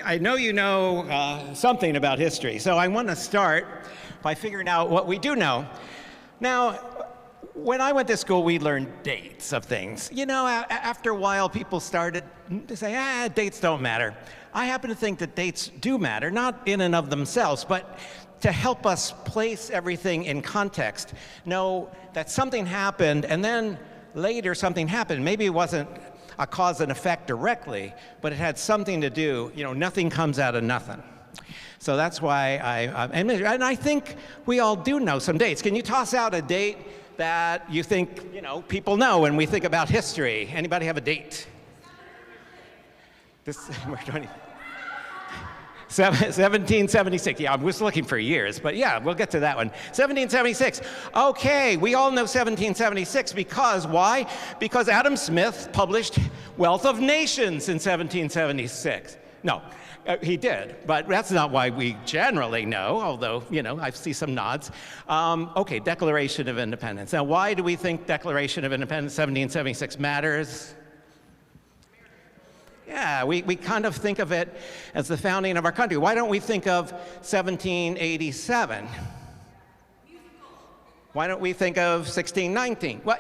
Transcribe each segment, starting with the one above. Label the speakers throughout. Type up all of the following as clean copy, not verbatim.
Speaker 1: I know you know something about history, so I want to start by figuring out what we do know. Now, when I went to school, we learned dates of things. You know, after a while, people started to say, dates don't matter. I happen to think that dates do matter, not in and of themselves, but to help us place everything in context, know that something happened, and then later something happened. Maybe it wasn't a cause and effect directly, but it had something to do, nothing comes out of nothing. So that's why and I think we all do know some dates. Can you toss out a date that you think, people know when we think about history? Anybody have a date? We're 1776. Yeah, I was looking for years, but yeah, we'll get to that one. 1776. Okay, we all know 1776 because why? Because Adam Smith published Wealth of Nations in 1776. No, he did, but that's not why we generally know, although, I see some nods. Okay, Declaration of Independence. Now, why do we think Declaration of Independence 1776 matters? Yeah, we kind of think of it as the founding of our country. Why don't we think of 1787? Why don't we think of 1619? Well,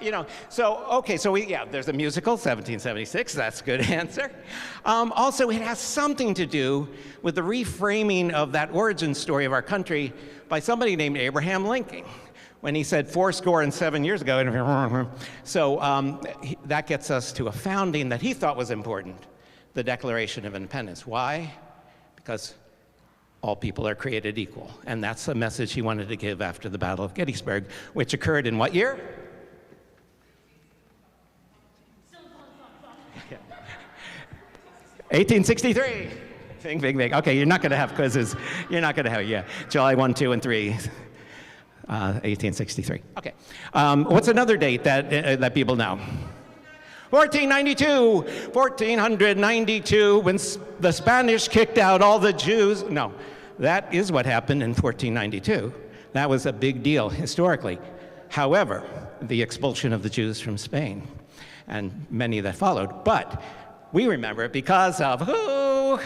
Speaker 1: there's a musical, 1776, that's a good answer. Also, it has something to do with the reframing of that origin story of our country by somebody named Abraham Lincoln, when he said 7 years ago. So that gets us to a founding that he thought was important, the Declaration of Independence. Why? Because all people are created equal. And that's the message he wanted to give after the Battle of Gettysburg, which occurred in what year? 1863. Bing. Okay, you're not going to have quizzes. You're not going to have, July 1, 2, and 3. 1863. Okay. What's another date that people know? 1492, when the Spanish kicked out all the Jews. No, that is what happened in 1492. That was a big deal historically. However, the expulsion of the Jews from Spain and many that followed. But we remember it because of who?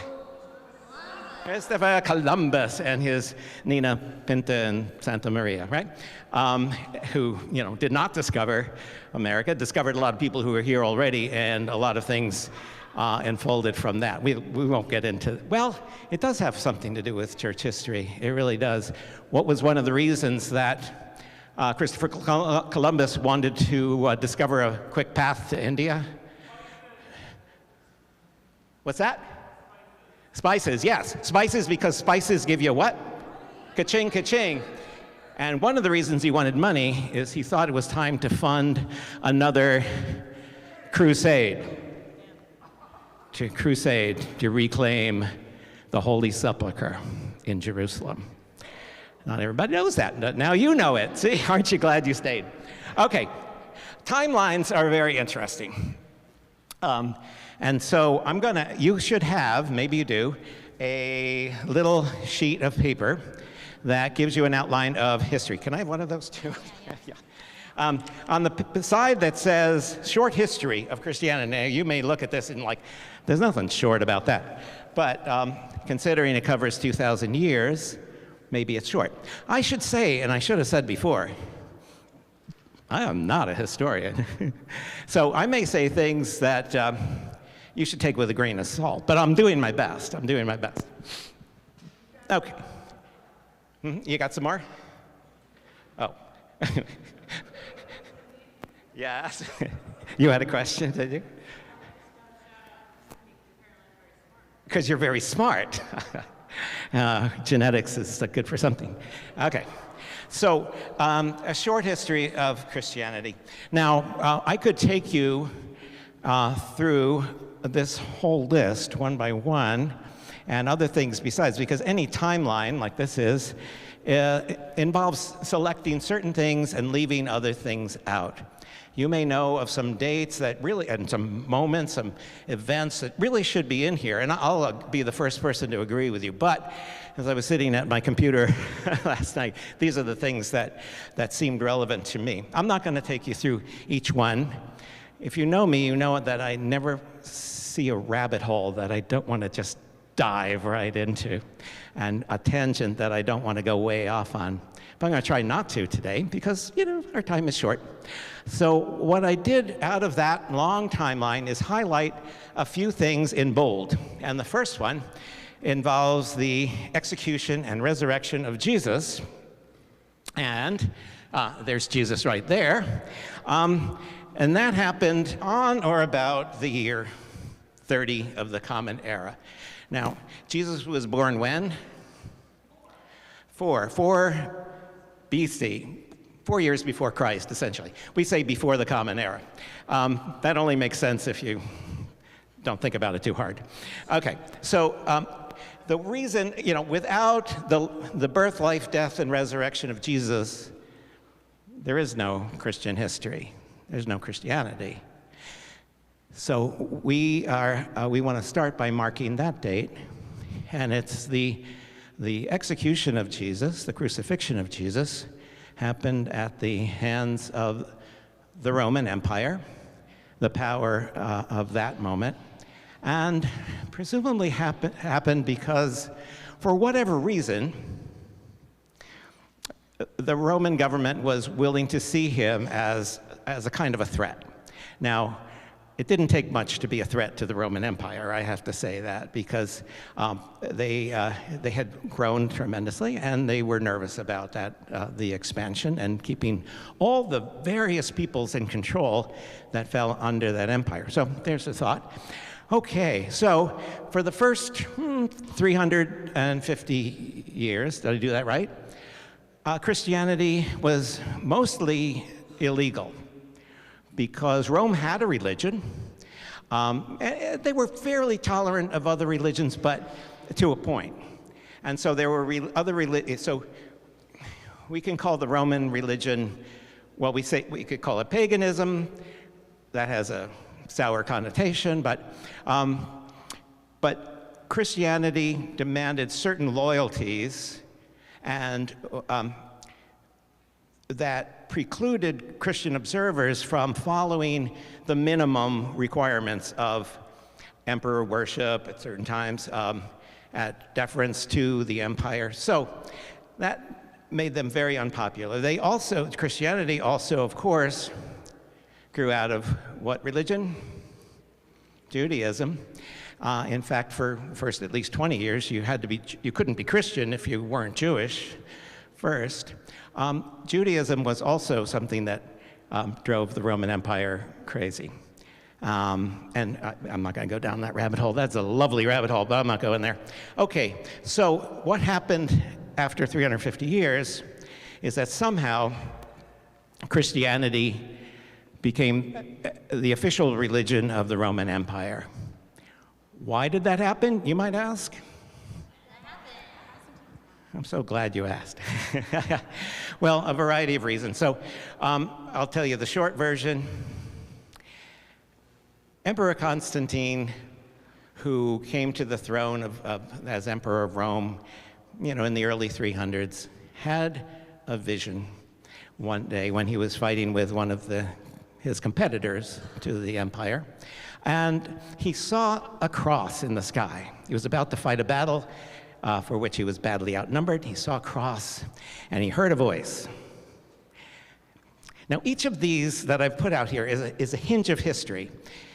Speaker 1: Christopher Columbus and his Nina Pinta and Santa Maria, right? Who, did not discover America, discovered a lot of people who were here already, and a lot of things unfolded from that. We won't get into, it does have something to do with church history. It really does. What was one of the reasons that Christopher Columbus wanted to discover a quick path to India? What's that? Spices, yes. Spices, because spices give you what? Ka-ching, ka-ching. And one of the reasons he wanted money is he thought it was time to fund another crusade. To reclaim the Holy Sepulchre in Jerusalem. Not everybody knows that. Now you know it. See, aren't you glad you stayed? Okay, timelines are very interesting. And so you should have, maybe you do, a little sheet of paper that gives you an outline of history. Can I have one of those too? Yeah. On the side that says short history of Christianity, now you may look at this and there's nothing short about that. But considering it covers 2,000 years, maybe it's short. I should say, and I should have said before, I am not a historian. So I may say things that you should take with a grain of salt, but I'm doing my best. Okay. You got some more? Oh. Yes. You had a question, did you? Because you're very smart. Genetics is good for something. Okay. So, a short history of Christianity. Now, I could take you through this whole list one by one and other things besides, because any timeline like this involves selecting certain things and leaving other things out. You may know of some dates and some moments, some events that really should be in here, and I'll be the first person to agree with you. But as I was sitting at my computer last night, these are the things that seemed relevant to me. I'm not going to take you through each one. If you know me, you know that I never see a rabbit hole that I don't want to just dive right into, and a tangent that I don't want to go way off on. But I'm going to try not to today because, our time is short. So what I did out of that long timeline is highlight a few things in bold. And the first one involves the execution and resurrection of Jesus. And there's Jesus right there. And that happened on or about the year 30 of the Common Era. Now, Jesus was born when? 4 BC, 4 years before Christ, essentially. We say before the Common Era. That only makes sense if you don't think about it too hard. Okay, so the reason, without the birth, life, death, and resurrection of Jesus, there is no Christian history. There's no Christianity. So we want to start by marking that date, and it's the execution of Jesus, the crucifixion of Jesus, happened at the hands of the Roman Empire, the power of that moment, and presumably happened because, for whatever reason, the Roman government was willing to see him as a kind of a threat. Now, it didn't take much to be a threat to the Roman Empire, I have to say that, because they had grown tremendously, and they were nervous about that, the expansion and keeping all the various peoples in control that fell under that empire. So there's a thought. Okay, so for the first 350 years, did I do that right? Christianity was mostly illegal, because Rome had a religion. They were fairly tolerant of other religions, but to a point. And so there were other religions. So we can call the Roman religion, well, we could call it paganism. That has a sour connotation, but Christianity demanded certain loyalties, and that precluded Christian observers from following the minimum requirements of emperor worship at certain times, at deference to the empire. So that made them very unpopular. Christianity also, of course, grew out of what religion? Judaism. In fact, for first at least 20 years, you couldn't be Christian if you weren't Jewish first. Judaism was also something that drove the Roman Empire crazy. And I'm not going to go down that rabbit hole. That's a lovely rabbit hole, but I'm not going there. Okay, so what happened after 350 years is that somehow Christianity became the official religion of the Roman Empire. Why did that happen, you might ask? I'm so glad you asked. Well, a variety of reasons. So I'll tell you the short version. Emperor Constantine, who came to the throne as Emperor of Rome, in the early 300s, had a vision one day when he was fighting with one of his competitors to the empire, and he saw a cross in the sky. He was about to fight a battle for which he was badly outnumbered. He saw a cross, and he heard a voice. Now, each of these that I've put out here is a hinge of history,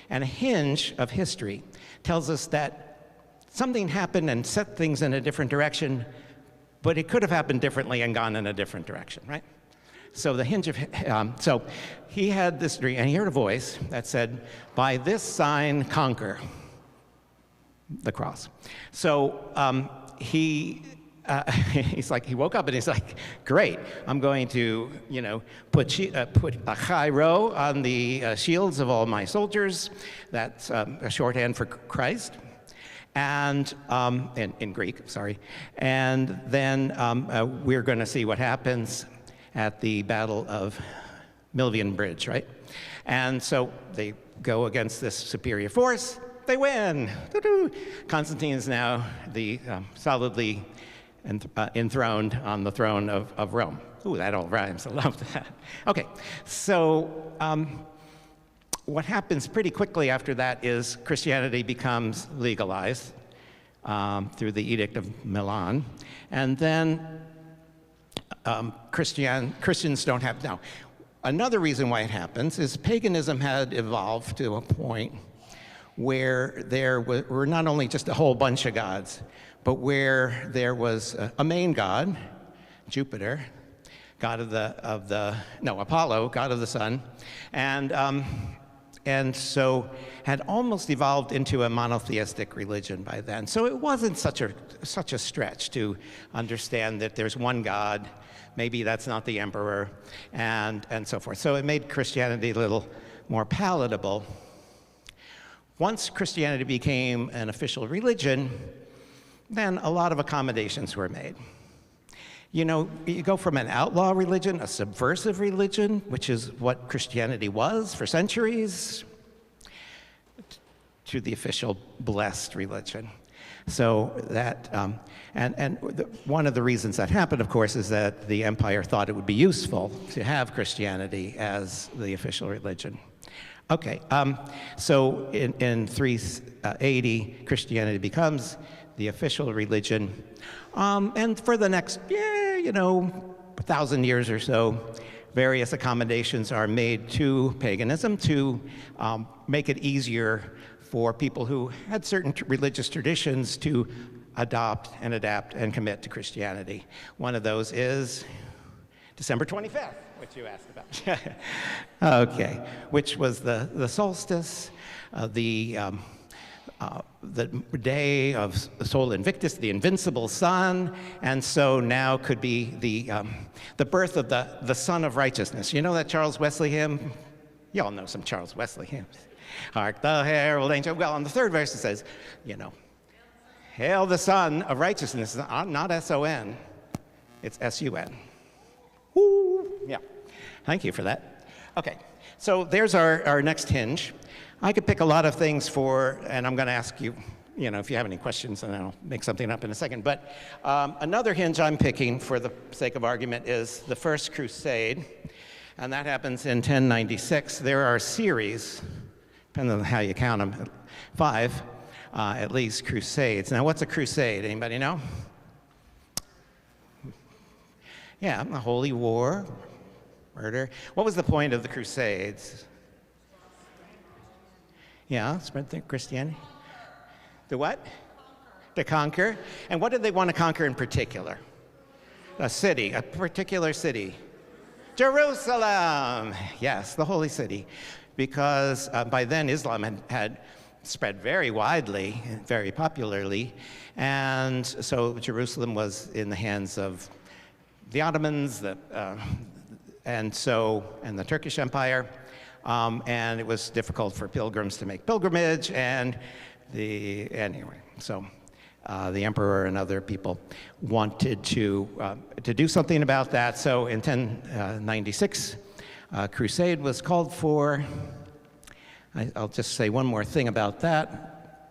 Speaker 1: and a hinge of history tells us that something happened and set things in a different direction, but it could have happened differently and gone in a different direction, right? So the hinge of, so he had this dream, and he heard a voice that said, "By this sign conquer," the cross. So he's like, he woke up and he's like, "Great, I'm going to, put a high row on the shields of all my soldiers." That's a shorthand for Christ, and in Greek, sorry. And then we're going to see what happens at the Battle of Milvian Bridge, right? And so they go against this superior force. They win. Constantine is now solidly enthroned on the throne of Rome. Ooh, that all rhymes. I love that. Okay, so what happens pretty quickly after that is Christianity becomes legalized. through the Edict of Milan. And then Christians don't have, now, another reason why it happens is paganism had evolved to a point where there were not only just a whole bunch of gods, but where there was a main god, Jupiter, god Apollo, god of the sun, and so had almost evolved into a monotheistic religion by then. So it wasn't such a stretch to understand that there's one God, maybe that's not the emperor, and so forth. So it made Christianity a little more palatable. Once Christianity became an official religion, then a lot of accommodations were made. You know, you go from an outlaw religion, a subversive religion, which is what Christianity was for centuries, to the official blessed religion. So that, one of the reasons that happened, of course, is that the empire thought it would be useful to have Christianity as the official religion. Okay, so in 380, Christianity becomes the official religion. And for the next, 1,000 years or so, various accommodations are made to paganism to make it easier for people who had certain religious traditions to adopt and adapt and commit to Christianity. One of those is December 25th, which you asked about. Okay, which was the solstice, the day of Sol Invictus, the invincible sun, and so now could be the birth of the Son of Righteousness. You know that Charles Wesley hymn? You all know some Charles Wesley hymns. Hark the herald angel. Well, on the third verse it says, hail the Son of Righteousness, not S-O-N, it's S-U-N. Woo! Yeah, thank you for that. Okay, so there's our next hinge. I could pick a lot of things and I'm going to ask you, if you have any questions, and I'll make something up in a second. But another hinge I'm picking for the sake of argument is the First Crusade, and that happens in 1096. There are a series, depending on how you count them, 5 at least crusades. Now, what's a crusade? Anybody know? Yeah, a holy war, murder. What was the point of the crusades? Yeah, spread Christianity. The what? To conquer. And what did they want to conquer in particular? A city, a particular city. Jerusalem! Yes, the holy city. Because by then Islam had spread very widely, very popularly, and so Jerusalem was in the hands of the Ottomans, and the Turkish Empire. And it was difficult for pilgrims to make pilgrimage, and the emperor and other people wanted to do something about that. So in 1096, a crusade was called for. I'll just say one more thing about that.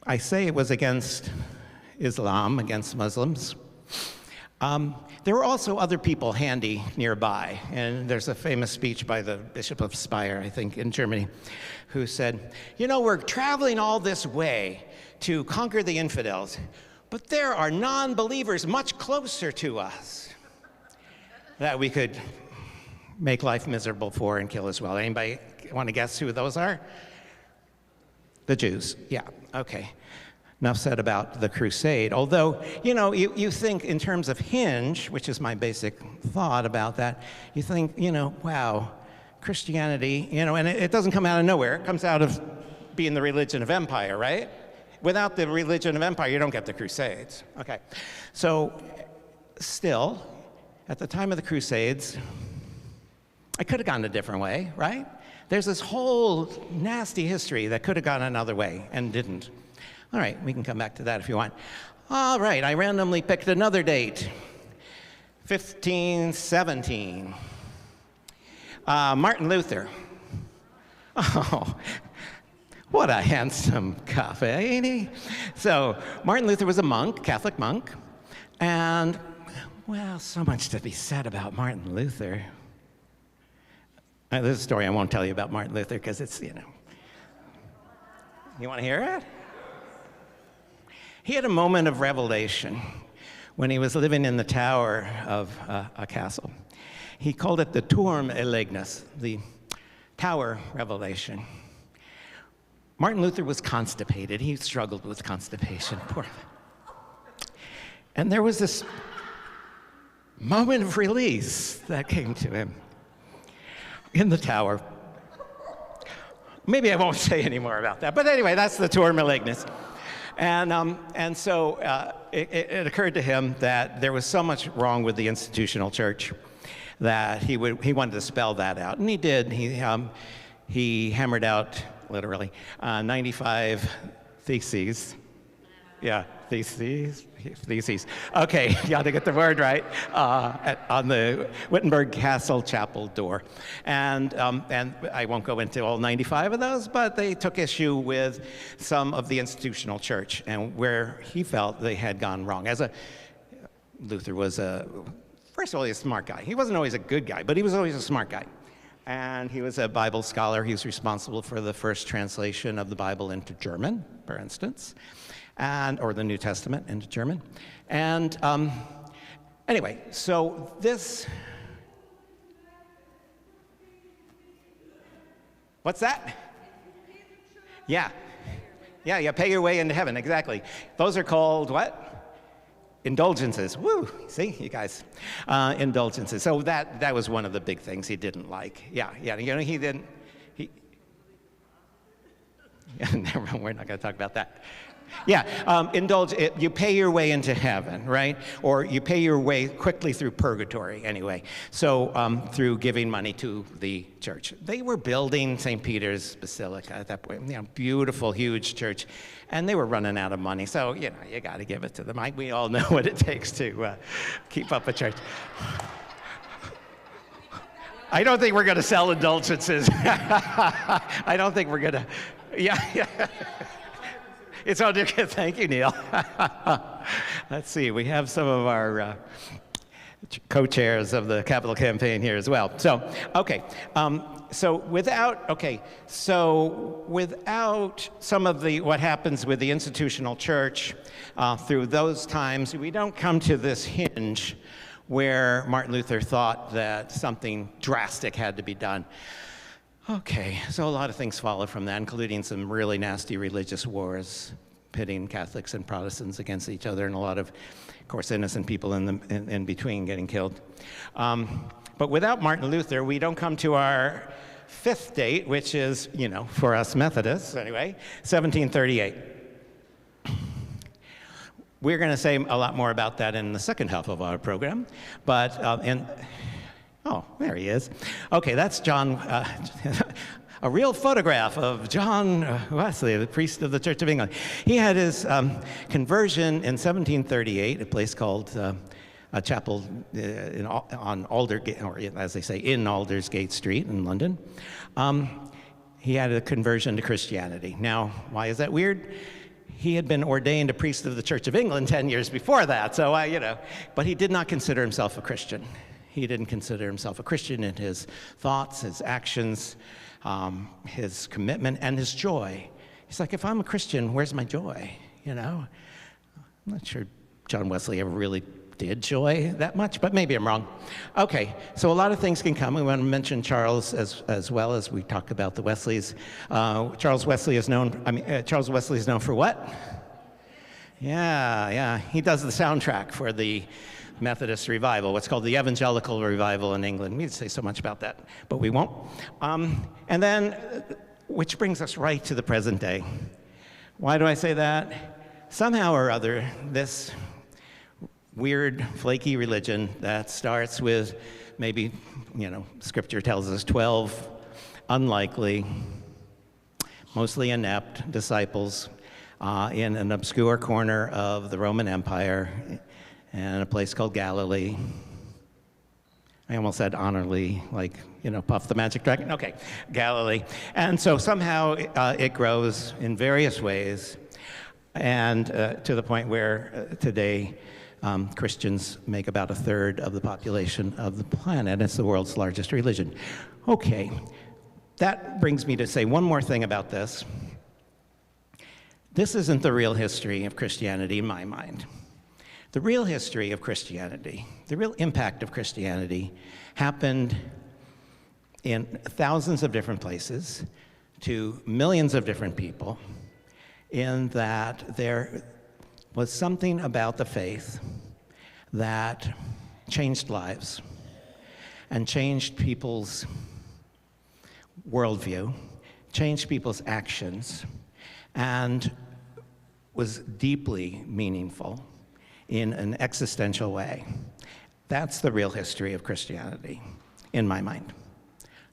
Speaker 1: I say it was against Islam, against Muslims. There were also other people handy nearby, and there's a famous speech by the Bishop of Speyer, I think, in Germany, who said, we're traveling all this way to conquer the infidels, but there are non-believers much closer to us that we could make life miserable for and kill as well. Anybody want to guess who those are? The Jews. Yeah, okay. Enough said about the crusade. Although, you think in terms of hinge, which is my basic thought about that, you think, wow, Christianity, and it doesn't come out of nowhere. It comes out of being the religion of empire, right? Without the religion of empire, you don't get the crusades. Okay. So, still, at the time of the crusades, I could have gone a different way, right? There's this whole nasty history that could have gone another way and didn't. All right, we can come back to that if you want. All right, I randomly picked another date, 1517. Martin Luther. Oh, what a handsome coffee, ain't he? So Martin Luther was a monk, Catholic monk, and, well, so much to be said about Martin Luther. There's a story I won't tell you about Martin Luther because it's, You want to hear it? He had a moment of revelation when he was living in the tower of a castle. He called it the Turm Elignis, the tower revelation. Martin Luther was constipated. He struggled with constipation. Poor. And there was this moment of release that came to him in the tower. Maybe I won't say any more about that. But anyway, that's the Turm Elignis. And so it occurred to him that there was so much wrong with the institutional church that he wanted to spell that out. And he did. He hammered out, literally, 95 theses. Yeah, theses. Okay, you got to get the word right, on the Wittenberg Castle chapel door. And I won't go into all 95 of those, but they took issue with some of the institutional church and where he felt they had gone wrong. Luther was first of all, he's a smart guy. He wasn't always a good guy, but he was always a smart guy. And he was a Bible scholar. He was responsible for the first translation of the Bible into German, for instance. Or the New Testament into German. And anyway, so this, what's that? Yeah, you pay your way into heaven, exactly. Those are called what? Indulgences. Woo, see, you guys, indulgences. So that was one of the big things he didn't like. Yeah, he didn't, never mind, we're not gonna talk about that. Yeah, you pay your way into heaven, right? Or you pay your way quickly through purgatory, anyway. So through giving money to the church. They were building St. Peter's Basilica at that point, beautiful, huge church. And they were running out of money, so, you got to give it to them. We all know what it takes to keep up a church. I don't think we're going to sell indulgences. I don't think we're going to, yeah. It's all good. Thank you, Neil. Let's see. We have some of our co-chairs of the capital campaign here as well. So, okay. So without some of what happens with the institutional church through those times, we don't come to this hinge where Martin Luther thought that something drastic had to be done. Okay, so a lot of things followed from that, including some really nasty religious wars, pitting Catholics and Protestants against each other, and a lot of course, innocent people in between getting killed. But without Martin Luther, we don't come to our fifth date, which is, for us Methodists anyway, 1738. We're going to say a lot more about that in the second half of our program, but oh, there he is. Okay, that's John, a real photograph of John Wesley, the priest of the Church of England. He had his conversion in 1738, a place called a chapel on Aldersgate, or as they say, in Aldersgate Street in London. He had a conversion to Christianity. Now, why is that weird? He had been ordained a priest of the Church of England 10 years before that, so but he did not consider himself a Christian. He didn't consider himself a Christian in his thoughts, his actions, his commitment, and his joy. He's like, if I'm a Christian, where's my joy? I'm not sure John Wesley ever really did joy that much, but maybe I'm wrong. Okay, so a lot of things can come. We want to mention Charles as well as we talk about the Wesleys. Charles Wesley is known for what? Yeah, he does the soundtrack for the Methodist revival, what's called the Evangelical Revival in England. We need to say so much about that, but we won't. And then, which brings us right to the present day. Why do I say that? Somehow or other, this weird, flaky religion that starts with maybe, Scripture tells us 12 unlikely, mostly inept disciples in an obscure corner of the Roman Empire in a place called Galilee. I almost said honorably, like, Puff the Magic Dragon. Okay, Galilee. And so somehow it grows in various ways, and to the point where today Christians make about 1/3 of the population of the planet. It's the world's largest religion. Okay, that brings me to say one more thing about this. This isn't the real history of Christianity in my mind. The real history of Christianity, the real impact of Christianity happened in thousands of different places to millions of different people, in that there was something about the faith that changed lives and changed people's worldview, changed people's actions, and was deeply meaningful in an existential way. That's the real history of Christianity, in my mind.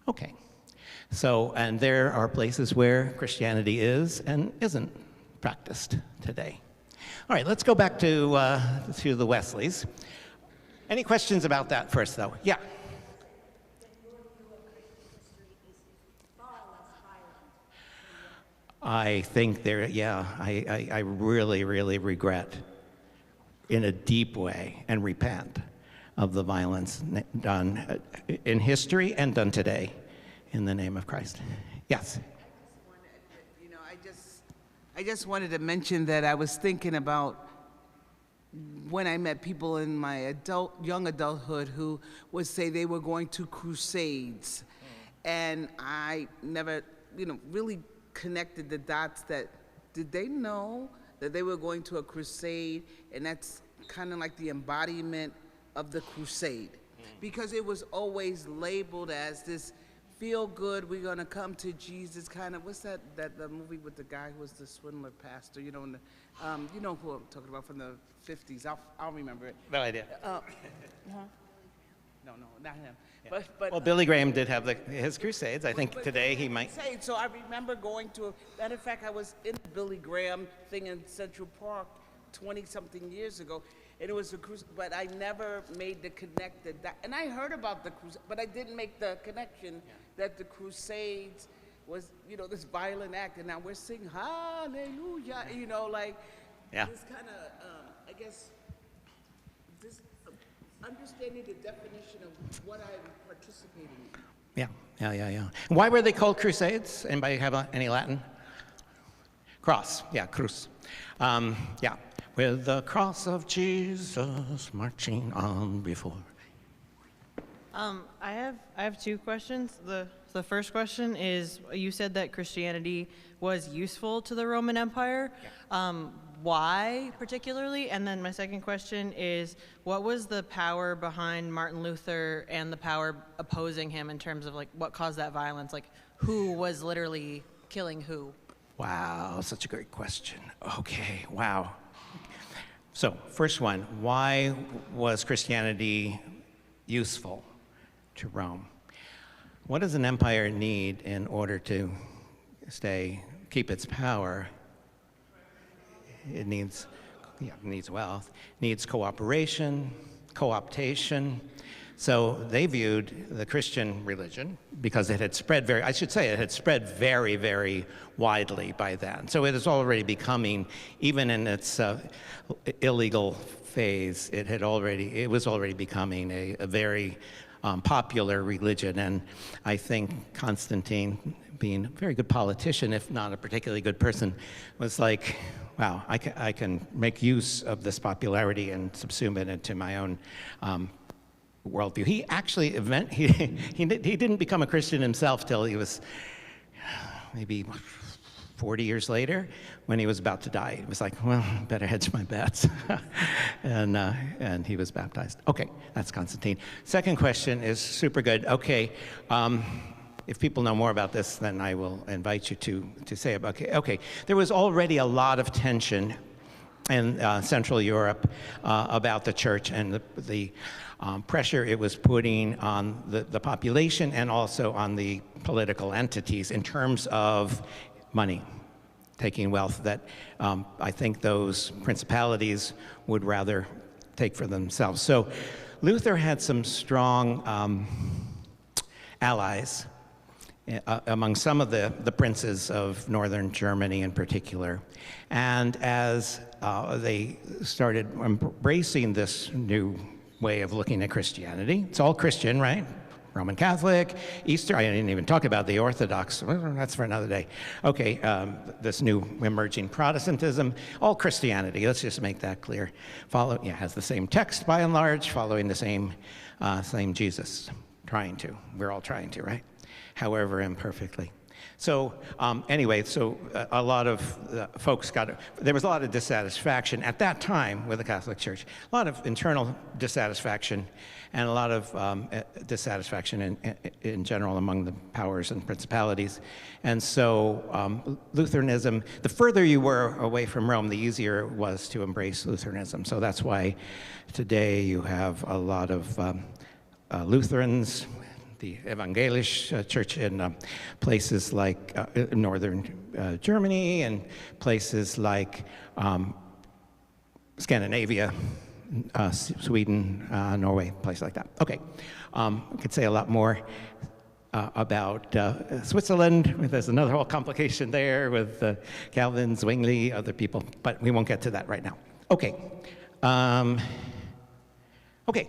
Speaker 1: Okay. So, and there are places where Christianity is and isn't practiced today. All right, let's go back to the Wesleys. Any questions about that first, though? Yeah. I think I really, really regret in a deep way and repent of the violence done in history and done today in the name of Christ. Yes?
Speaker 2: I just wanted to mention that I was thinking about when I met people in my young adulthood who would say they were going to crusades. And I never, really connected the dots that, did they know that they were going to a crusade, and that's kind of like the embodiment of the crusade? Because it was always labeled as this feel good, we're gonna come to Jesus kind of, what's that the movie with the guy who was the swindler pastor, you know who I'm talking about from the 50s, I'll remember it.
Speaker 1: No idea.
Speaker 2: No, not him.
Speaker 1: Yeah.
Speaker 2: But
Speaker 1: well, Billy Graham did have his crusades. I think
Speaker 2: but
Speaker 1: today he might.
Speaker 2: So I remember going to matter of fact, I was in the Billy Graham thing in Central Park 20-something years ago, and it was a crusade, but I never made the and I heard about the crusade, but I didn't make the connection that the crusades was, this violent act, and now we're singing hallelujah, this kind of, I guess, this understanding the definition of what I'm participating in.
Speaker 1: Yeah. Why were they called crusades? Anybody have any Latin? Cross, yeah, cruz. Yeah, with the cross of Jesus marching on before.
Speaker 3: I have two questions. The first question is, you said that Christianity was useful to the Roman Empire. Yeah. Why particularly? And then my second question is, what was the power behind Martin Luther and the power opposing him in terms of what caused that violence? Who was literally killing who?
Speaker 1: Wow, such a great question. Okay, wow. So first one, why was Christianity useful to Rome? What does an empire need in order to keep its power? It needs wealth, needs cooperation, co-optation. So they viewed the Christian religion, because it had spread very, very widely by then. So it is already becoming, even in its illegal phase, it was already becoming a very popular religion. And I think Constantine, being a very good politician, if not a particularly good person, was like, wow, I can make use of this popularity and subsume it into my own worldview. He actually he didn't become a Christian himself till he was maybe 40 years later, when he was about to die. He was like, well, better hedge my bets. and he was baptized. Okay, that's Constantine. Second question is super good. Okay, if people know more about this, then I will invite you to say about it. Okay, there was already a lot of tension in Central Europe about the church and the pressure it was putting on the population and also on the political entities in terms of money, taking wealth that I think those principalities would rather take for themselves. So Luther had some strong allies among some of the princes of northern Germany in particular. And as they started embracing this new way of looking at Christianity, it's all Christian, right? Roman Catholic, Easter. I didn't even talk about the Orthodox. That's for another day. Okay, this new emerging Protestantism, all Christianity. Let's just make that clear. Has the same text by and large, following the same Jesus. We're all trying to, right? However imperfectly. So anyway, a lot of folks there was a lot of dissatisfaction at that time with the Catholic Church, a lot of internal dissatisfaction, and a lot of dissatisfaction in general among the powers and principalities. And so Lutheranism, the further you were away from Rome, the easier it was to embrace Lutheranism. So that's why today you have a lot of Lutherans, the Evangelisch Church in places like northern Germany and places like Scandinavia, Sweden, Norway, places like that. Okay, I could say a lot more about Switzerland. There's another whole complication there with Calvin, Zwingli, other people, but we won't get to that right now. Okay, okay,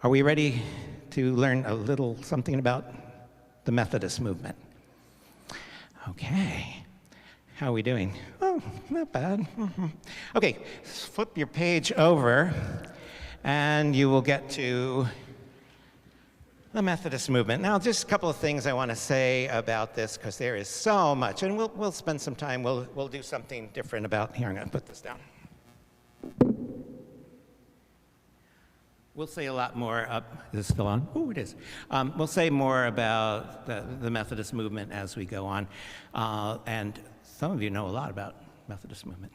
Speaker 1: are we ready to learn a little something about the Methodist movement? Okay, how are we doing? Oh, not bad. Okay, flip your page over and you will get to the Methodist movement. Now, just a couple of things I want to say about this because there is so much, and we'll spend some time, we'll do something different about, here, I'm going to put this down. We'll say a lot more is this still on? Oh, it is. We'll say more about the Methodist movement as we go on. And some of you know a lot about Methodist movement.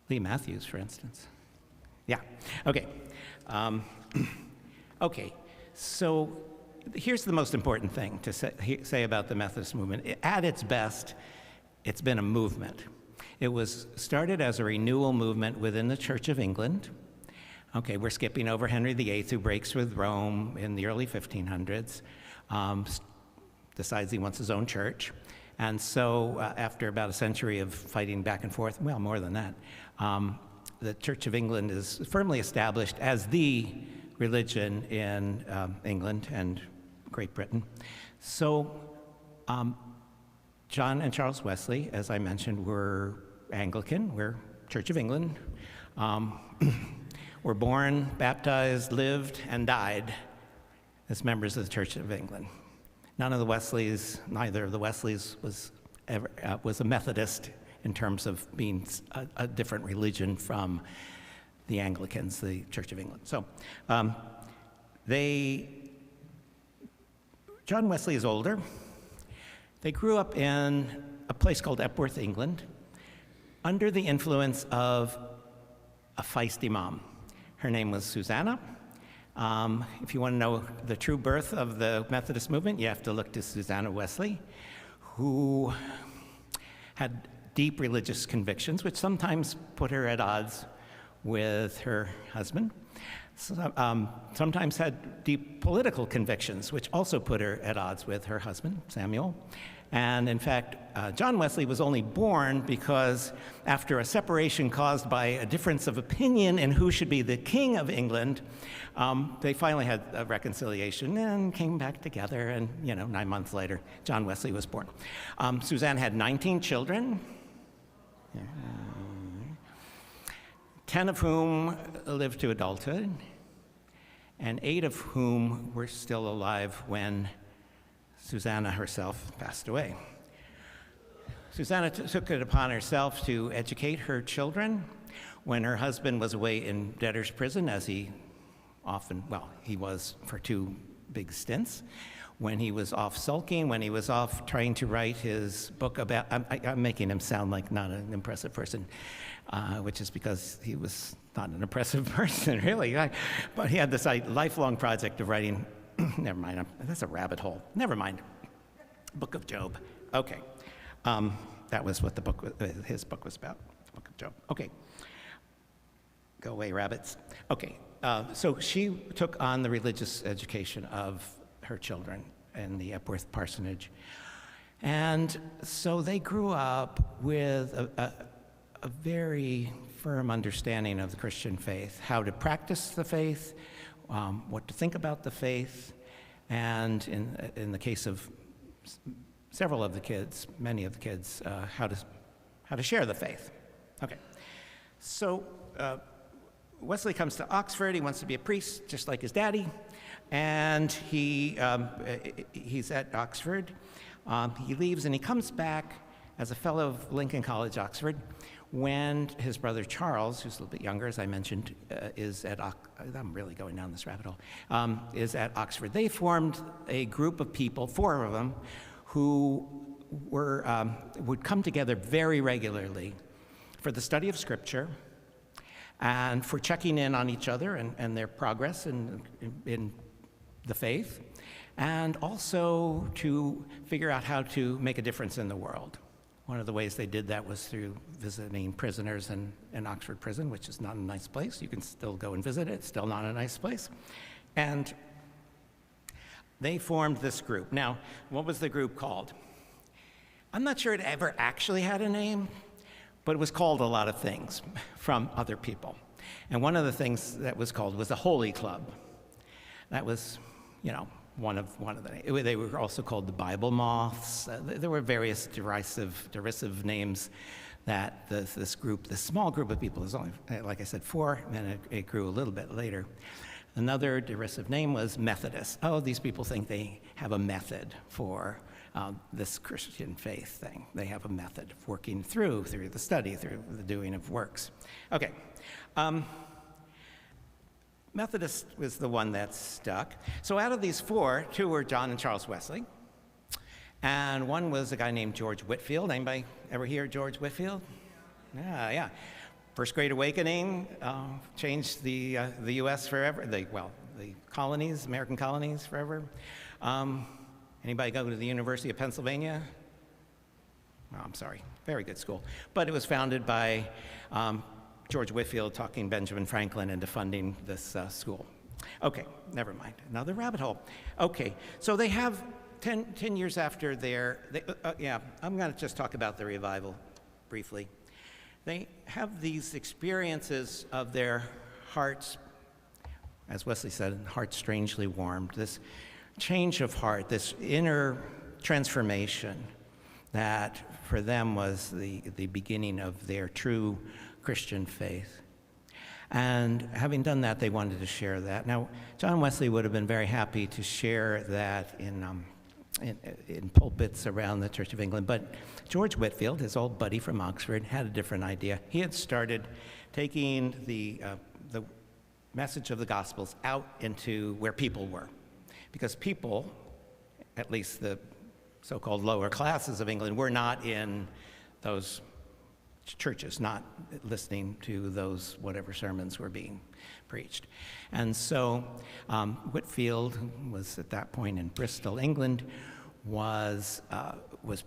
Speaker 1: Lee Matthews, for instance. Yeah, okay. Okay, so here's the most important thing to say about the Methodist movement. At its best, it's been a movement. It was started as a renewal movement within the Church of England. Okay, we're skipping over Henry VIII, who breaks with Rome in the early 1500s, decides he wants his own church. And so after about a century of fighting back and forth, well, more than that, the Church of England is firmly established as the religion in England and Great Britain. So John and Charles Wesley, as I mentioned, were Anglican. We're Church of England. Were born, baptized, lived, and died as members of the Church of England. Neither of the Wesleys was a Methodist in terms of being a different religion from the Anglicans, the Church of England. So John Wesley is older. They grew up in a place called Epworth, England, under the influence of a feisty mom. Her name was Susanna. If you want to know the true birth of the Methodist movement, you have to look to Susanna Wesley, who had deep religious convictions, which sometimes put her at odds with her husband. Sometimes had deep political convictions, which also put her at odds with her husband, Samuel. And in fact, John Wesley was only born because after a separation caused by a difference of opinion in who should be the king of England, they finally had a reconciliation and came back together, and 9 months later, John Wesley was born. Suzanne had 19 children, 10 of whom lived to adulthood, and 8 of whom were still alive when Susanna herself passed away. Susanna took it upon herself to educate her children when her husband was away in debtor's prison, as he was for 2 big stints. When he was off sulking, when he was off trying to write his book about, I'm making him sound like not an impressive person, which is because he was not an impressive person, really. But he had this lifelong project of writing, never mind, that's a rabbit hole. Never mind. Book of Job. Okay. That was what his book was about, the Book of Job. Okay. Go away, rabbits. Okay. So she took on the religious education of her children in the Epworth parsonage. And so they grew up with a very firm understanding of the Christian faith, how to practice the faith, what to think about the faith, and in the case of several of the kids, many of the kids, how to share the faith. Okay, so Wesley comes to Oxford. He wants to be a priest, just like his daddy, and he's at Oxford. He leaves and he comes back as a fellow of Lincoln College, Oxford, when his brother Charles, who's a little bit younger, as I mentioned, I'm really going down this rabbit hole, is at Oxford. They formed a group of people, 4 of them, who would come together very regularly for the study of Scripture and for checking in on each other and their progress in the faith, and also to figure out how to make a difference in the world. One of the ways they did that was through visiting prisoners in Oxford Prison, which is not a nice place. You can still go and visit it. It's still not a nice place. And they formed this group. Now, what was the group called? I'm not sure it ever actually had a name, but it was called a lot of things from other people. And one of the things that was called was the Holy Club. That was, one of the. They were also called the Bible Moths. There were various derisive names that this small group of people, is only, like I said, 4, and then it grew a little bit later. Another derisive name was Methodist. Oh, these people think they have a method for this Christian faith thing. They have a method of working through the study, through the doing of works. Okay. Methodist was the one that stuck. So out of these 4, 2 were John and Charles Wesley, and one was a guy named George Whitefield. Anybody ever hear George Whitefield? Yeah. First Great Awakening changed the U.S. forever. The colonies, American colonies, forever. Anybody go to the University of Pennsylvania? Oh, I'm sorry, very good school. But it was founded by George Whitefield talking Benjamin Franklin into funding this school. Okay, never mind, another rabbit hole. Okay, so they have 10 years after I'm gonna just talk about the revival briefly. They have these experiences of their hearts, as Wesley said, hearts strangely warmed, this change of heart, this inner transformation that for them was the beginning of their true Christian faith. And having done that, they wanted to share that. Now, John Wesley would have been very happy to share that in pulpits around the Church of England, but George Whitefield, his old buddy from Oxford, had a different idea. He had started taking the message of the Gospels out into where people were, because people, at least the so-called lower classes of England, were not in those churches, not listening to those whatever sermons were being preached. And so Whitefield, who was at that point in Bristol, England, was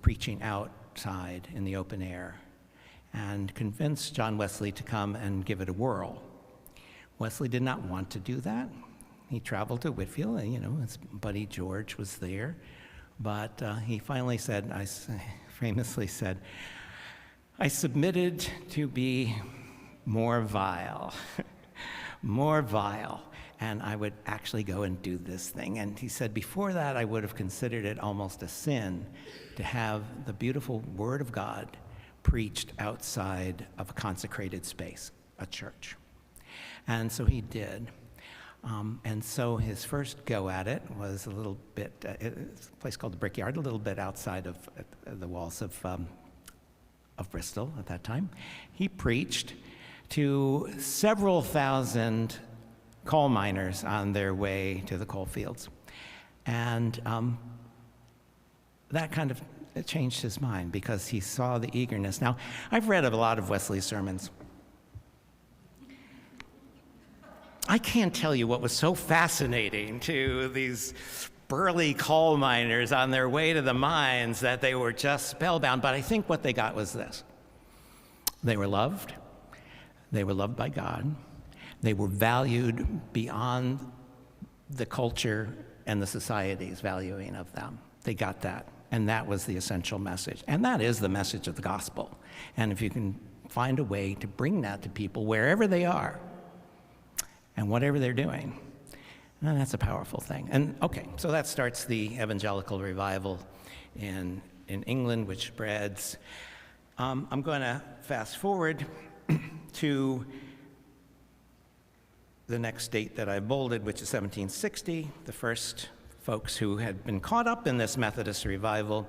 Speaker 1: preaching outside in the open air and convinced John Wesley to come and give it a whirl. Wesley did not want to do that. He traveled to Whitefield, and his buddy George was there, but he finally famously said, I submitted to be more vile, and I would actually go and do this thing. And he said, before that, I would have considered it almost a sin to have the beautiful Word of God preached outside of a consecrated space, a church. And so he did. And so his first go at it was a little bit, it's a place called the Brickyard, a little bit outside of the walls of Bristol at that time. He preached to several thousand coal miners on their way to the coal fields. And that kind of changed his mind because he saw the eagerness. Now, I've read a lot of Wesley's sermons. I can't tell you what was so fascinating to these burly coal miners on their way to the mines that they were just spellbound, but I think what they got was this. They were loved. They were loved by God. They were valued beyond the culture and the society's valuing of them. They got that, and that was the essential message. And that is the message of the gospel. And if you can find a way to bring that to people wherever they are and whatever they're doing, And that's a powerful thing. And okay, so that starts the evangelical revival in England, which spreads. I'm going to fast forward to the next date that I bolded, which is 1760. The first folks who had been caught up in this Methodist revival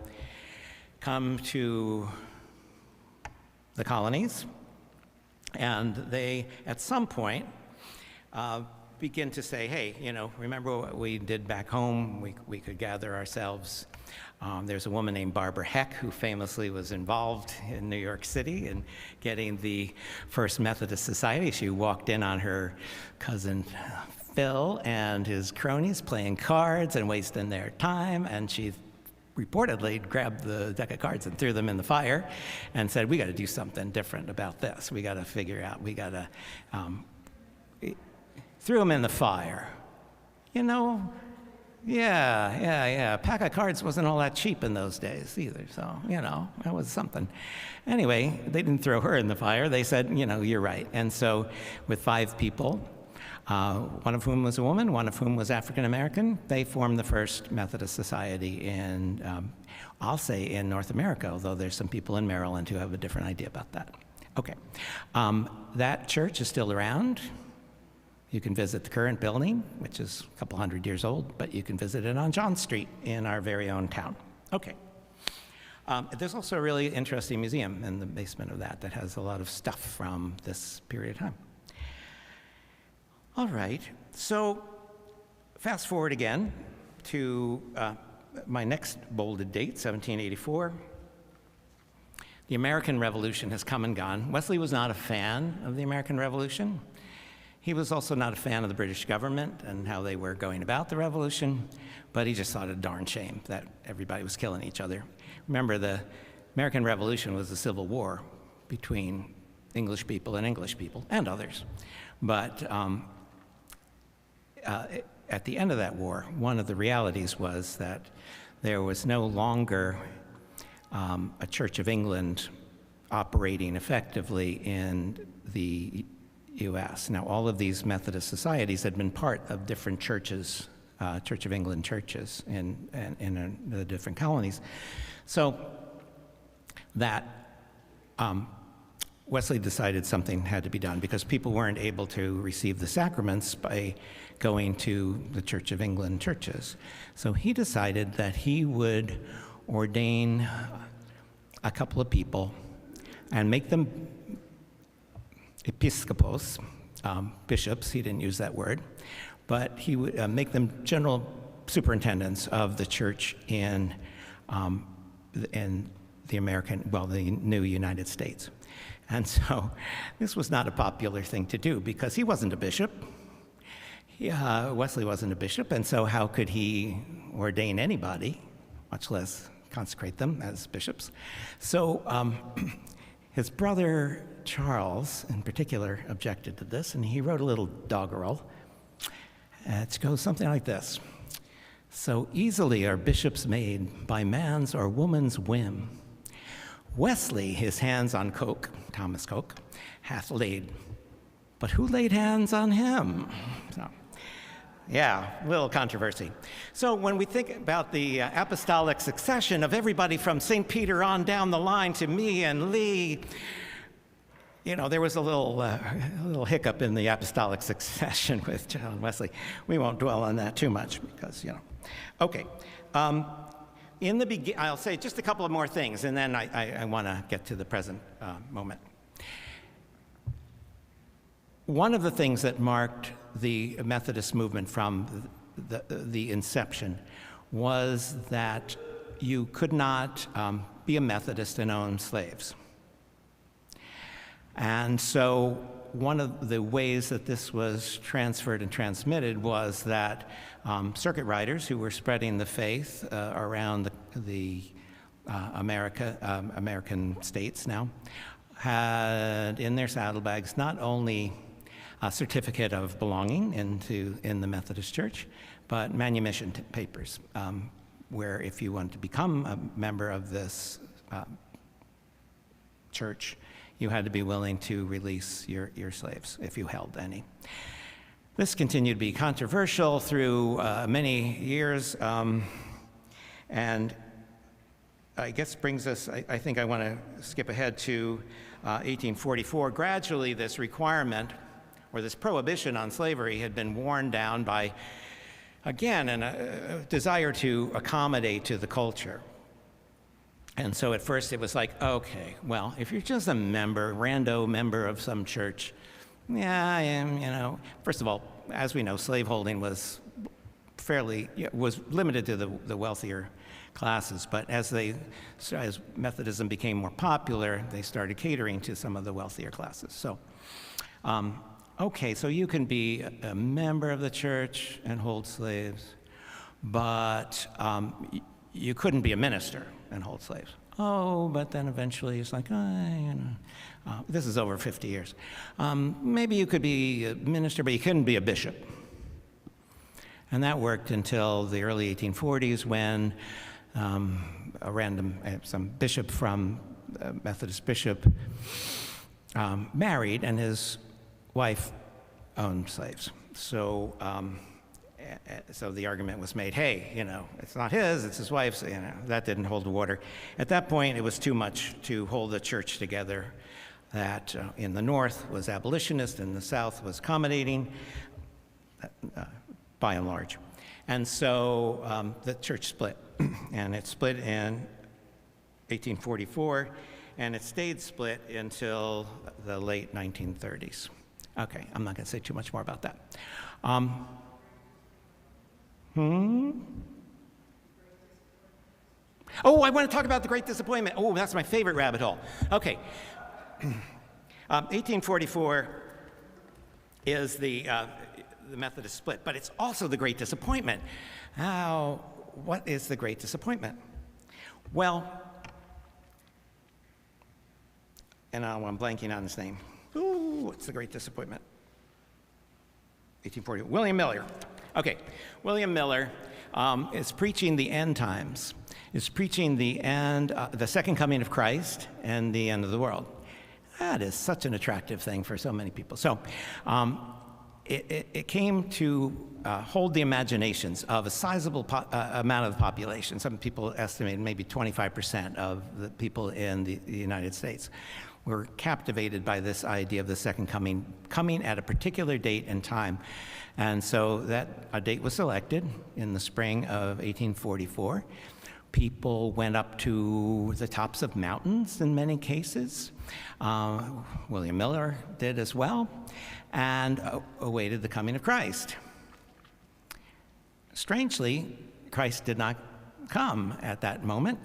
Speaker 1: come to the colonies, and they, at some point, begin to say, hey, remember what we did back home? We could gather ourselves. There's a woman named Barbara Heck who famously was involved in New York City in getting the first Methodist Society. She walked in on her cousin Phil and his cronies playing cards and wasting their time, and she reportedly grabbed the deck of cards and threw them in the fire and said, we got to do something different about this. We got to figure out, threw them in the fire. Yeah. A pack of cards wasn't all that cheap in those days either, so, that was something. Anyway, they didn't throw her in the fire. They said, you're right. And so with 5 people, one of whom was a woman, one of whom was African American, they formed the first Methodist Society in, I'll say in North America, although there's some people in Maryland who have a different idea about that. Okay. That church is still around. You can visit the current building, which is a couple hundred years old, but you can visit it on John Street in our very own town. Okay. There's also a really interesting museum in the basement of that has a lot of stuff from this period of time. All right, so fast forward again to my next bolded date, 1784. The American Revolution has come and gone. Wesley was not a fan of the American Revolution. He was also not a fan of the British government and how they were going about the revolution, but he just thought it a darn shame that everybody was killing each other. Remember, the American Revolution was a civil war between English people and others. But at the end of that war, one of the realities was that there was no longer a Church of England operating effectively in the U.S. Now, all of these Methodist societies had been part of different churches, Church of England churches in the different colonies. So that Wesley decided something had to be done because people weren't able to receive the sacraments by going to the Church of England churches. So he decided that he would ordain a couple of people and make them episcopos, bishops. He didn't use that word, but he would make them general superintendents of the church in the new United States. And so this was not a popular thing to do because he wasn't a bishop. Wesley wasn't a bishop, and so how could he ordain anybody, much less consecrate them as bishops? So his brother Charles, in particular, objected to this, and he wrote a little doggerel. It goes something like this. So easily are bishops made by man's or woman's whim. Wesley his hands on Coke, Thomas Coke, hath laid. But who laid hands on him? So, yeah, a little controversy. So when we think about the apostolic succession of everybody from St. Peter on down the line to me and Lee, there was a little hiccup in the apostolic succession with John Wesley. We won't dwell on that too much because, Okay. In the beginning, I'll say just a couple of more things, and then I want to get to the present moment. One of the things that marked the Methodist movement from the inception was that you could not be a Methodist and own slaves. And so one of the ways that this was transferred and transmitted was that circuit riders who were spreading the faith around the American states now had in their saddlebags not only a certificate of belonging in the Methodist Church, but manumission papers, where if you wanted to become a member of this church, you had to be willing to release your slaves if you held any. This continued to be controversial through many years, and I guess brings us, I think I want to skip ahead to 1844. Gradually, this requirement, or this prohibition on slavery, had been worn down by, again, a desire to accommodate to the culture. And so at first it was like, okay, well, if you're just a rando member of some church, yeah, I am, First of all, as we know, slaveholding was was limited to the wealthier classes, but as Methodism became more popular, they started catering to some of the wealthier classes. So, okay, so you can be a member of the church and hold slaves, but you couldn't be a minister and hold slaves. Oh, but then eventually it's like, this is over 50 years. Maybe you could be a minister, but you couldn't be a bishop. And that worked until the early 1840s when some bishop from Methodist bishop married, and his wife owned slaves. So the argument was made, hey, it's not his, it's his wife's. That didn't hold water. At that point, it was too much to hold the church together. That in the North was abolitionist, and the South was accommodating, by and large. And so the church split, and it split in 1844, and it stayed split until the late 1930s. Okay, I'm not going to say too much more about that. Oh, I want to talk about the Great Disappointment. Oh, that's my favorite rabbit hole. Okay. 1844 is the Methodist split, but it's also the Great Disappointment. What is the Great Disappointment? Well, and now I'm blanking on his name. Ooh, what's the Great Disappointment? 1840. William Miller. Okay, William Miller is preaching the end times. Is preaching the end, the second coming of Christ and the end of the world. That is such an attractive thing for so many people. So it came to hold the imaginations of a sizable amount of the population. Some people estimate maybe 25% of the people in the United States were captivated by this idea of the second coming at a particular date and time. And so a date was selected in the spring of 1844. People went up to the tops of mountains in many cases. William Miller did as well, and awaited the coming of Christ. Strangely, Christ did not come at that moment.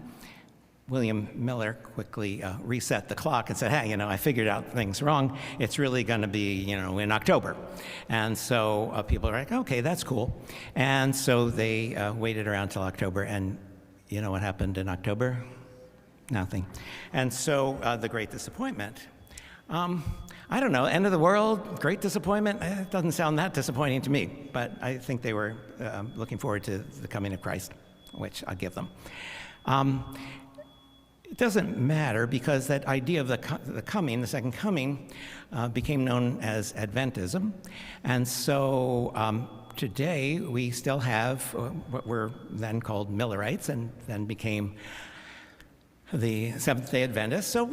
Speaker 1: William Miller quickly reset the clock and said, hey, I figured out things wrong. It's really going to be, in October. And so people are like, okay, that's cool. And so they waited around till October, and you know what happened in October? Nothing. And so the Great Disappointment. I don't know, end of the world, Great Disappointment? It doesn't sound that disappointing to me, but I think they were looking forward to the coming of Christ, which I'll give them. It doesn't matter, because that idea of the second coming, became known as Adventism. And so today we still have what were then called Millerites, and then became the Seventh-day Adventists. So,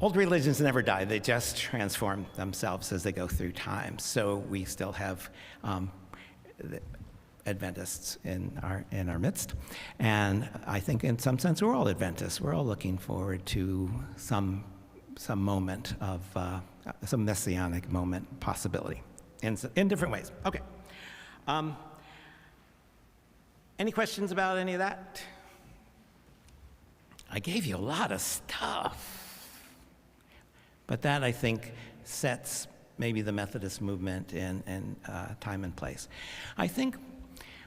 Speaker 1: old religions never die. They just transform themselves as they go through time. So we still have the Adventists in our midst. And I think in some sense we're all Adventists. We're all looking forward to some moment of, some messianic moment possibility in different ways. Okay. Any questions about any of that? I gave you a lot of stuff. But that, I think, sets maybe the Methodist movement in time and place. I think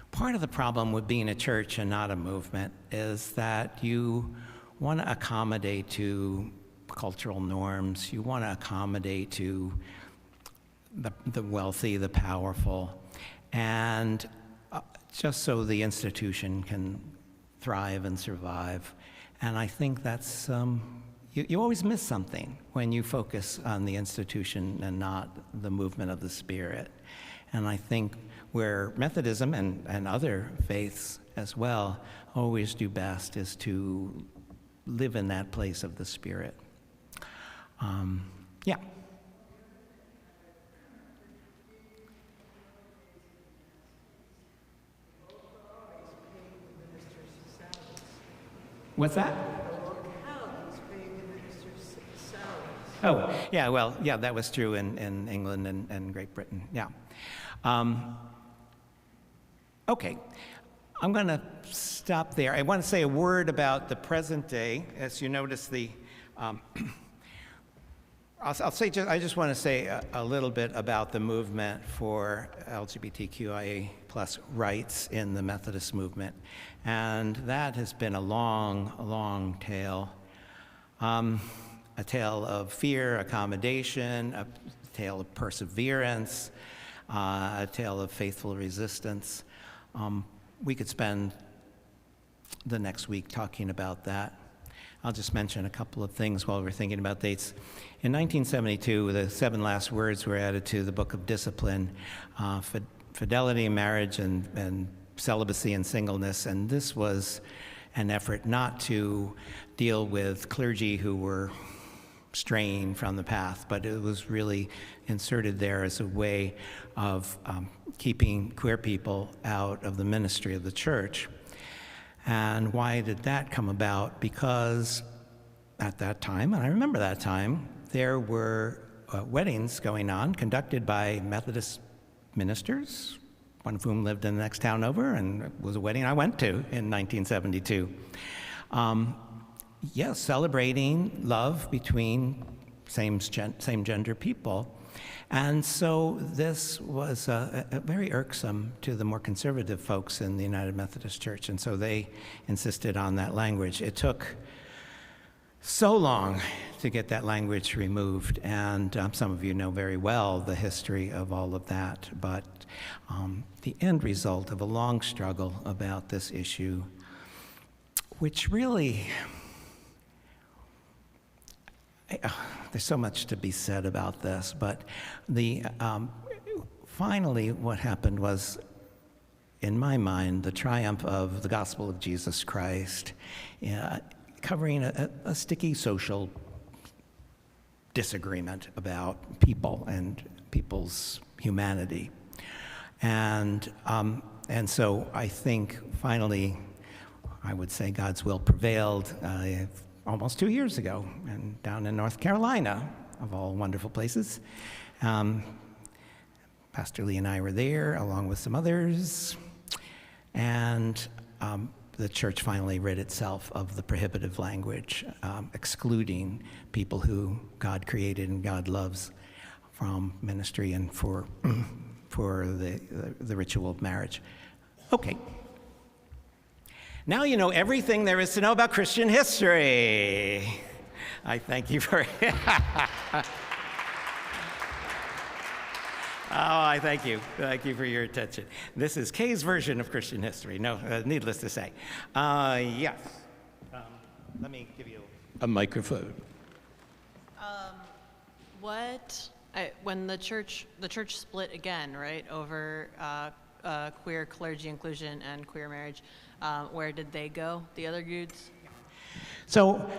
Speaker 1: part of the problem with being a church and not a movement is that you want to accommodate to cultural norms. You want to accommodate to the wealthy, the powerful, and just so the institution can thrive and survive. And I think that's you always miss something when you focus on the institution and not the movement of the Spirit. And I think where Methodism and other faiths as well always do best is to live in that place of the Spirit. Yeah. What's that? Oh, yeah, well, yeah, that was true in England and Great Britain, yeah. Okay, I'm going to stop there. I want to say a word about the present day. As you notice, I just want to say a little bit about the movement for LGBTQIA+ rights in the Methodist movement. And that has been a long tale. A tale of fear, accommodation, a tale of perseverance, a tale of faithful resistance. We could spend the next week talking about that. I'll just mention a couple of things while we're thinking about dates. In 1972, the 7 last words were added to the Book of Discipline, fidelity, marriage, and celibacy and singleness. And this was an effort not to deal with clergy who were straying from the path, but it was really inserted there as a way of keeping queer people out of the ministry of the church. And why did that come about? Because at that time, and I remember that time, there were weddings going on conducted by Methodist ministers, one of whom lived in the next town over, and it was a wedding I went to in 1972. Yes, celebrating love between same-gender people. And so this was very irksome to the more conservative folks in the United Methodist Church, and so they insisted on that language. It took so long to get that language removed, and some of you know very well the history of all of that, but the end result of a long struggle about this issue, which really, there's so much to be said about this, but finally what happened was, in my mind, the triumph of the gospel of Jesus Christ, covering a sticky social disagreement about people and people's humanity. And so I think finally, I would say God's will prevailed almost 2 years ago, and down in North Carolina, of all wonderful places. Pastor Lee and I were there, along with some others, and the church finally rid itself of the prohibitive language, excluding people who God created and God loves from ministry and for the ritual of marriage. Okay. Now you know everything there is to know about Christian history. I thank you for I thank you. Thank you for your attention. This is Kay's version of Christian history. No, needless to say. Yes. Let me give you a microphone.
Speaker 3: When the church split again, right, over queer clergy inclusion and queer marriage, where did they go, the other dudes?
Speaker 1: So,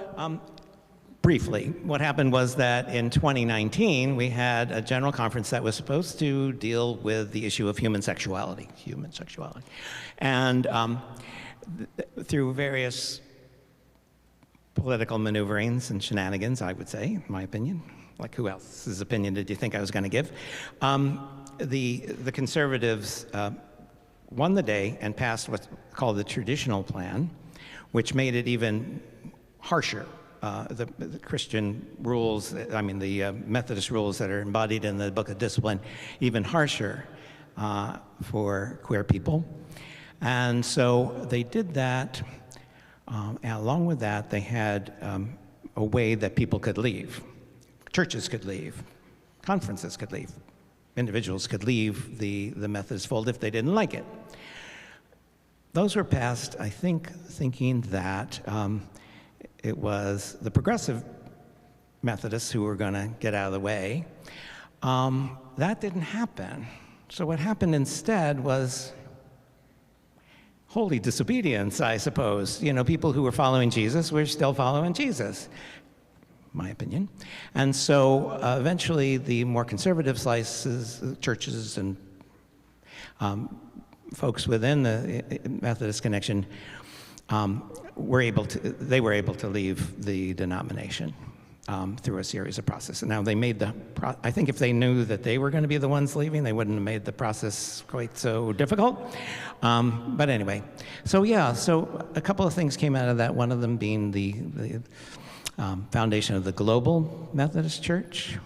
Speaker 1: briefly, what happened was that in 2019, we had a general conference that was supposed to deal with the issue of human sexuality. And through various political maneuverings and shenanigans, I would say, in my opinion, like who else's opinion did you think I was going to give? The conservatives won the day and passed what's called the traditional plan, which made it even harsher. The Christian rules, the Methodist rules that are embodied in the Book of Discipline, even harsher for queer people. And so they did that. And along with that, they had a way that people could leave. Churches could leave. Conferences could leave. Individuals could leave the Methodist fold if they didn't like it. Those were passed, I think, thinking that it was the progressive Methodists who were going to get out of the way. That didn't happen. So what happened instead was holy disobedience, I suppose. You know, people who were following Jesus were still following Jesus, my opinion. And so eventually the more conservative slices, churches and folks within the Methodist connection were able to leave the denomination through a series of processes. Now they made I think if they knew that they were going to be the ones leaving, they wouldn't have made the process quite so difficult. But anyway, so a couple of things came out of that. One of them being the foundation of the Global Methodist Church.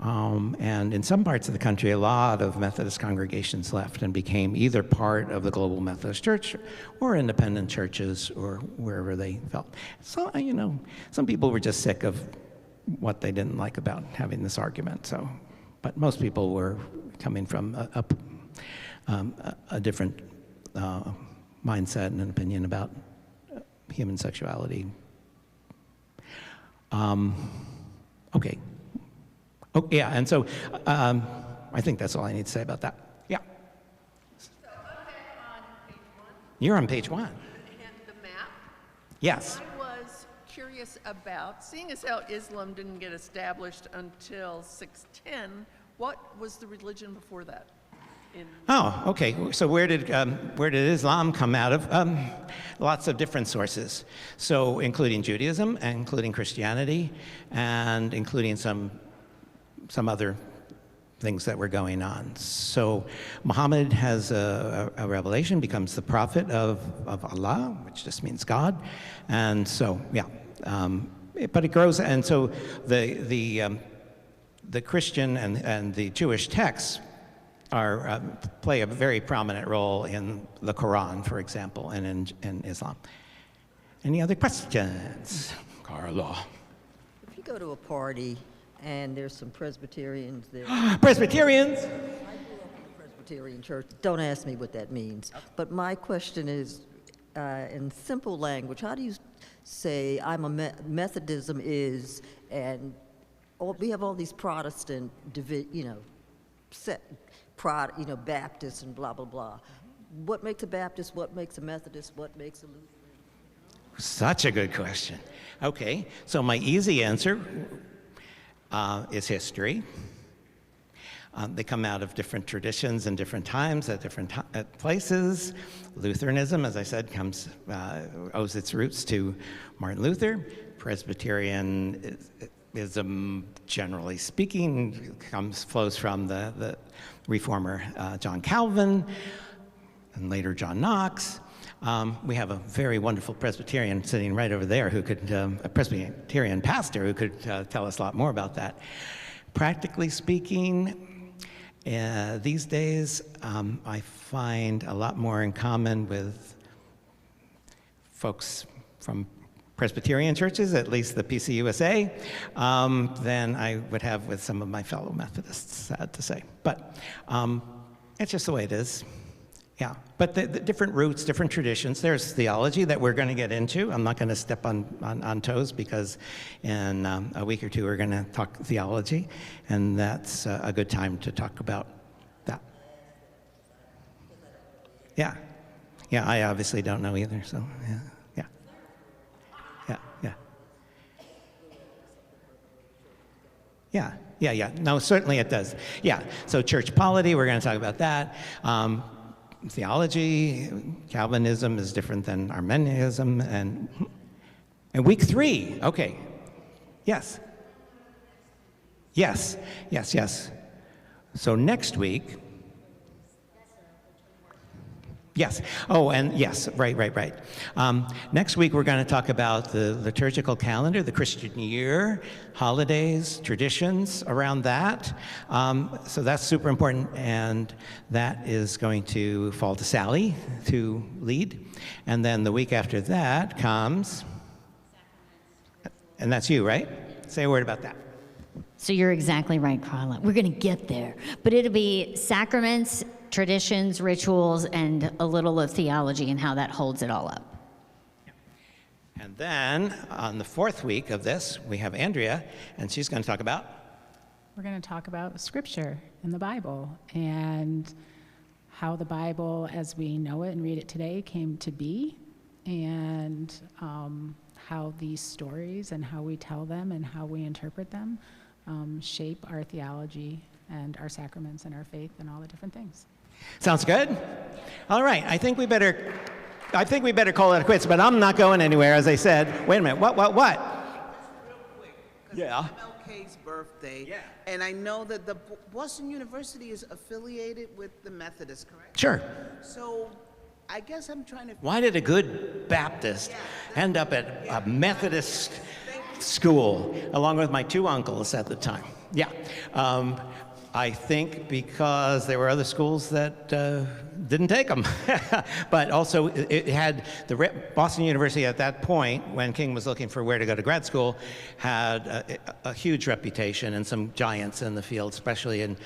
Speaker 1: And in some parts of the country, a lot of Methodist congregations left and became either part of the Global Methodist Church or independent churches or wherever they felt. So, you know, some people were just sick of what they didn't like about having this argument. So, but most people were coming from a different mindset and an opinion about human sexuality. Okay. Oh, yeah, and so I think that's all I need to say about that. Yeah.
Speaker 4: So I'm on page 1.
Speaker 1: You're on page 1.
Speaker 4: And the map.
Speaker 1: Yes.
Speaker 4: I was curious about, seeing as how Islam didn't get established until 610, what was the religion before that?
Speaker 1: Oh, okay. So where did Islam come out of? Lots of different sources. So including Judaism, and including Christianity, and including some other things that were going on. So Muhammad has a revelation, becomes the prophet of Allah, which just means God. And so, yeah, but it grows. And so the Christian and the Jewish texts play a very prominent role in the Quran, for example, and in Islam. Any other questions, Carla?
Speaker 5: If you go to a party and there's some Presbyterians there.
Speaker 1: Presbyterians?
Speaker 5: I grew up in a Presbyterian church. Don't ask me what that means. But my question is, in simple language, how do you say Methodism is, and we have all these Protestant, Baptists and blah, blah, blah. What makes a Baptist? What makes a Methodist? What makes a Lutheran?
Speaker 1: Such a good question. Okay, so my easy answer is history. They come out of different traditions and different times at different places. Lutheranism, as I said, owes its roots to Martin Luther. Presbyterianism, generally speaking, flows from the reformer John Calvin, and later John Knox. We have a very wonderful Presbyterian sitting right over there a Presbyterian pastor who could tell us a lot more about that. Practically speaking, these days, I find a lot more in common with folks from Presbyterian churches, at least the PCUSA, than I would have with some of my fellow Methodists, sad to say. But it's just the way it is. Yeah, but the different roots, different traditions. There's theology that we're going to get into. I'm not going to step on toes because in a week or two we're going to talk theology, and that's a good time to talk about that. Yeah, I obviously don't know either, so yeah. No, certainly it does. Yeah, so church polity, we're going to talk about that. Theology, Calvinism is different than Arminianism, and week 3, okay. Yes. So next week, yes. Oh, and yes, right. Next week, we're going to talk about the liturgical calendar, the Christian year, holidays, traditions around that. So that's super important, and that is going to fall to Sally to lead. And then the week after that comes, and that's you, right? Say a word about that.
Speaker 6: So you're exactly right, Carla. We're going to get there. But it'll be sacraments, traditions, rituals, and a little of theology and how that holds it all up.
Speaker 1: And then on the fourth week of this, we have Andrea, and she's going to talk about.
Speaker 7: We're going to talk about Scripture in the Bible and how the Bible, as we know it and read it today, came to be, and how these stories and how we tell them and how we interpret them shape our theology and our sacraments and our faith and all the different things.
Speaker 1: Sounds good? All right, I think we better call it quits, but I'm not going anywhere, as I said. Wait a minute, what?
Speaker 2: Real quick, 'cause
Speaker 1: Yeah.
Speaker 2: it's MLK's birthday.
Speaker 1: Yeah.
Speaker 2: And I know that the Boston University is affiliated with the Methodist, correct?
Speaker 1: Sure.
Speaker 2: So I guess I'm trying to.
Speaker 1: Why did a good Baptist end up at a Methodist school, along with my two uncles at the time? Yeah. I think because there were other schools that didn't take them. But also, it had Boston University at that point, when King was looking for where to go to grad school, had a huge reputation and some giants in the field, especially in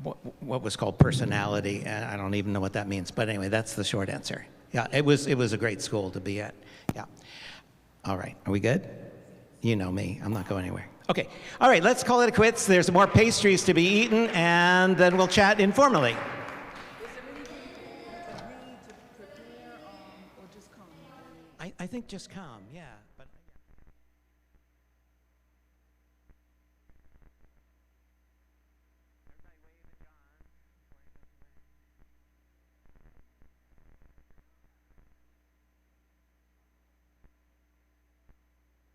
Speaker 1: what was called personality. And I don't even know what that means. But anyway, that's the short answer. Yeah, it was a great school to be at. Yeah. All right, are we good? You know me, I'm not going anywhere. Okay, all right, let's call it quits. There's more pastries to be eaten, and then we'll chat informally.
Speaker 2: Is there anything you can read to prepare or just come?
Speaker 1: I think just come, yeah.